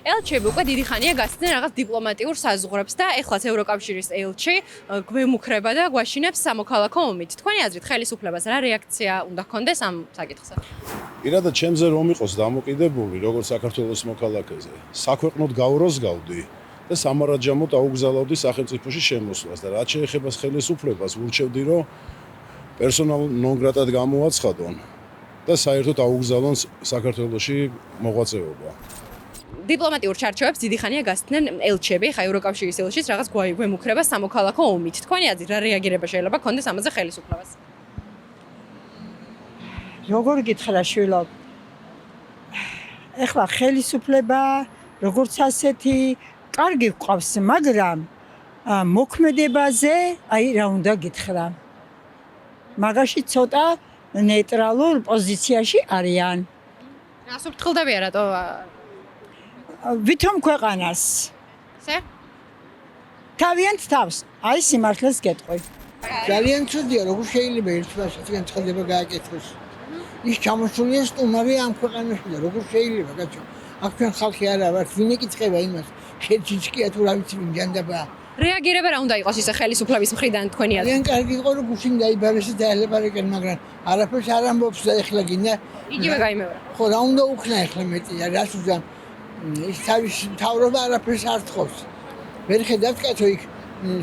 ელჩები უკვე დიდი ხანია გასცდნენ რაღაც დიპლომატიურ საზღვრებს და ეხლაც ევროკავშირის ელჩი გვემუქრება და გვაშინებს სამოქალაქო ომით. თქვენი აზრით, ხელისუფლებას რა რეაქცია უნდა ჰქონდეს ამ საკითხზე? პირადად ჩემზე რომ იყოს დამოკიდებული, როგორც საქართველოს მოქალაქეზე, საქვეყნოდ გაუროზგავდი და სამარაჯამოდ აუგზავნავდი სახელმწიფოში შემოსვლას და რაც შეეხება ხელისუფლებას, ვურჩევდი, რომ პერსონალ ნონ გრატად გამოაცხადონ და საერთოდ აუგზავნონ საქართველოში მოღვაწეობა. დიპლომატიურ ჩარჩოებს დიდი ხანია გასცდნენ ელჩები, ხა ევროკავშირის ელჩის რაღაც გვემუქრება სამოქალაქო ომით. თქვენი აზრით, რა რეაგირება შეიძლება ჰქონდეს ამაზე ხელისუფლებას? როგორ გითხრა შვილო? ეხლა ხელისუფლება როგორც ასეთი კარგი გვყავს, მაგრამ მოქმედებაზე აი რა უნდა გითხრა. მაგაში ცოტა ნეიტრალურ პოზიციაში არიან. რას უფრთხილდებიან რატო? ვითომ ქვეყანას. სე? თავიანთ თავს, აი სიმართლეს გეტყვი. ძალიან ცუდია, როგორ შეიძლება ერთმანეთს განცხადება გააკეთოს. ის ჩამოსულია სტუმარი ამ ქვეყანაში და როგორ შეიძლება, კაცო? აქ ჩვენ ხალხი არა ვართ, ვინ ეკითხება იმას? შეჩიჩკია თუ რა ვიცი ვინ ჯანდაბა. რეაგირება რა უნდა იყოს ისე ხელისუფლების მხრიდან თქვენი აზრით? ძალიან კარგი იყო რომ გუშინ დაიბარეს და დაელაპარაკენ, მაგრამ არაფერს არ ამბობს და ეხლა გინდა იგივე გაიმეორა. ხო, რა უნდა უქნა ეხლა მეტი, რას უძამ? ის თავის თავრობა არაფერს არ თხოვს. ვერ ხედავთ კაცო იქ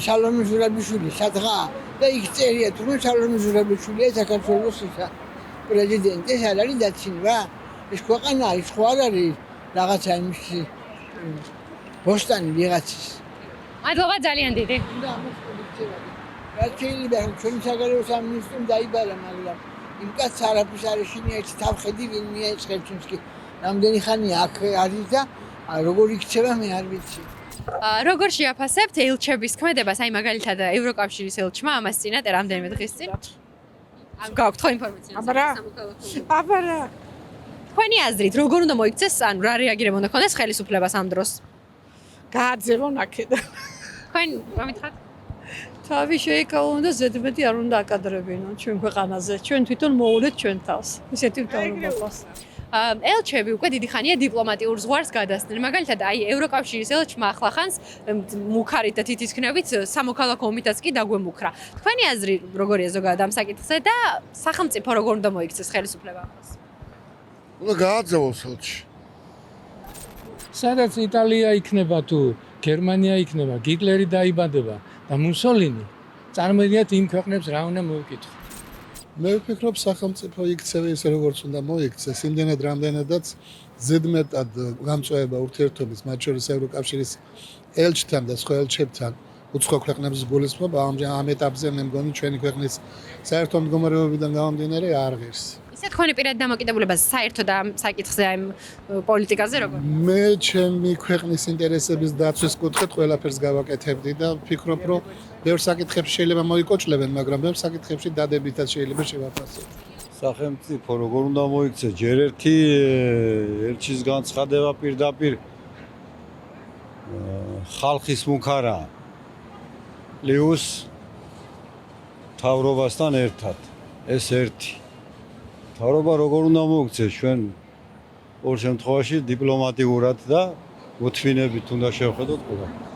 სალომე ზურაბიშვილი სადღაა და იქ წერია თუ რომ სალომე ზურაბიშვილია საქართველოს პრეზიდენტი, ეს არ არის დაცინვა? ეს ქვეყანა არის, ხო არ არის რაღაცა იმისი ბოსტანი ვიღაცის. მადლობა ძალიან დიდი. და რა შეიძლება ჩვენი საგარეო სამინისტრომ დაიბარა, მაგრამ იმ კაცს არაფერს არ ეშინია, ერთი თავხედი ვინმეა ეს ხელჩინსკი. რამდენი ხანია აქ არის და როგორ იქცევა მე არ ვიცი. როგორ შეაფასებთ ელჩების ქმედებას, აი მაგალითად ევროკავშირის ელჩმა ამას წინათ რამდენიმე დღის წინ? ამ გაქვთ ხო ინფორმაცია? აბარა. თქვენი აზრით, როგორ უნდა მოიქცეს, ანუ რა რეაგირება უნდა ჰქონდეს ხელისუფლებას ამ დროს? გააძევონ აქედან. თქვენ რა მითხრათ? თავი შეიკავონ და ზედმეტი არ უნდა აკადრებინონ ჩვენ ქვეყანაზე. ჩვენ თვითონ მოულეთ ჩვენ თავს. ისეთი მთავრობას. ელჩები უკვე დიდი ხანია დიპლომატიურ ზღვარს გადასცდნენ. მაგალითად, აი ევროკავშირის ელჩმა ახლახანს მუქარით და თითისქნებით სამოქალაქო ომითაც კი დაგვემუქრა. თქვენი აზრი როგორია ზოგადად ამ საკითხზე და სახელმწიფო როგორ უნდა მოიქცეს ხელისუფლება ამას? უნდა გააძევოს ელჩი. სადაც იტალია იქნება თუ გერმანია იქნება, ჰიტლერი დაიბადება და მუსოლინი, წარმოიდგინეთ იმ ქვეყნებს რა უნდა მოუკითხო. მე ვფიქრობ სახელმწიფო იქცევა ისე როგორც უნდა მოიქცეს, იმდენად რამდენადაც ზედმეტად გამწვავება ურთიერთობის, მათ შორის ევროკავშირის ელჩთან და სხვა ელჩებთან უცხო ქვეყნების გულისხმობა ამ ეტაპზე მე მგონი ჩვენი ქვეყნის საერთო მდგომარეობიდან გამომდინარე არ ღირს. ისე თქვენი პირადი დამოკიდებულება საერთოდ ამ საკითხზე, ამ პოლიტიკაზე როგორ? მე ჩემი ქვეყნის ინტერესების დაცვის კუთხით ყველაფერს გავაკეთებდი და ვფიქრობ, რომ ბევრ საკითხებში შეიძლება მოიკოჭლებენ, მაგრამ ბევრ საკითხებში დადებითად შეიძლება შევაფასოთ. სახელმწიფო როგორ უნდა მოიქცეს? ჯერ ერთი ელჩის განცხადება პირდაპირ ხალხის მუქარა პლუს თავრობასთან ერთად. ეს ერთი. თავრობა როგორ უნდა მოიქცეს? ჩვენ ორ შემთხვევაში დიპლომატიურად და მოთმინებით უნდა შევხედოთ ყველაფერს.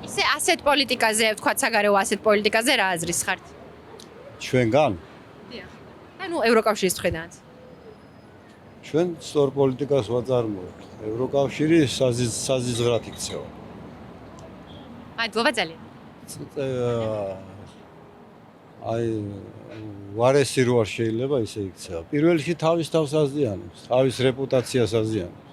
ისე ასეთ პოლიტიკაზე, ვთქვათ, საგარეო ასეთ პოლიტიკაზე რა აზრის ხართ? ჩვენგან დიახ. ანუ ევროკავშირის მხრიდანაც. ჩვენ სწორ პოლიტიკას ვაწარმოებთ. ევროკავშირი საზიზღრად იქცევა. მადლობა ძალიან. აი ვარესი რო არ შეიძლება ისე იქცევა. პირველ რიგში თავის თავს აზიანებს, თავის რეპუტაციას აზიანებს.